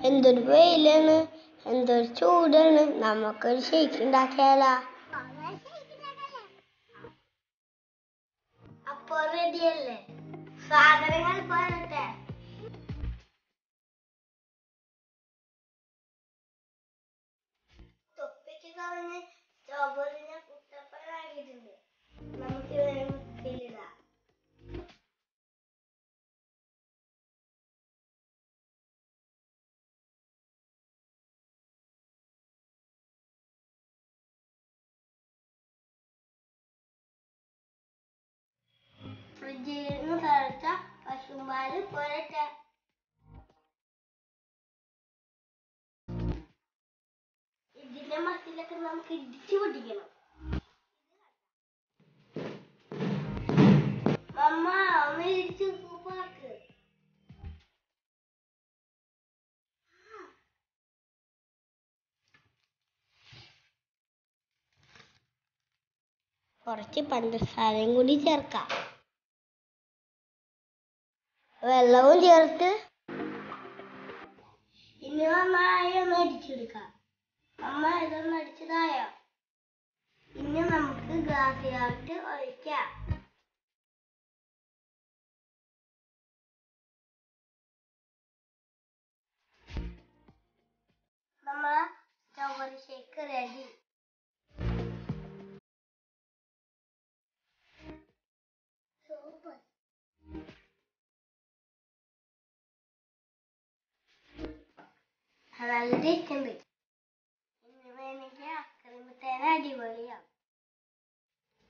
എന്തൊരു വെയിലാണ്, എന്തൊരു ചൂടാണ്. നമുക്കൊരു ഷേക്ക് ഉണ്ടാക്കിയാലോ? അപ്പൊ റെഡിയല്ലേ? സാധനങ്ങൾ പോരട്ടെ. തൊപ്പിക്ക് കളഞ്ഞ് സ്ട്രോബെറിനെ കുട്ടപ്പനാക്കിയിട്ടുണ്ട്. നമുക്ക് മിക്സിയിലിടാം. ഫ്രിഡ്ജിൽ നിന്ന് തളച്ച പശുമ്പാല് പോരട്ടെ. ഇതിന്റെ മസിലൊക്കെ നമുക്ക് ഇടിച്ചു പൊട്ടിക്കണം. അമ്മ ഒന്ന് ഇടിച്ച് സൂപ്പാക്ക്. കുറച്ച് പഞ്ചസാരയും കൂടി ചേർക്കാം. വെള്ളവും ചേർത്ത് ഇനി നന്നായി ഒന്ന് അടിച്ചെടുക്കാം. അമ്മ ഇതൊന്ന് അടിച്ചതായോ? ഇനി നമുക്ക് ഗ്ലാസ്സിലോട്ട് ഒഴിക്കാം. നമ്മളെ സ്ട്രോബെറി ഷേക്ക് റെഡി. നല്ല ടേസ്റ്റ് ഉണ്ട്.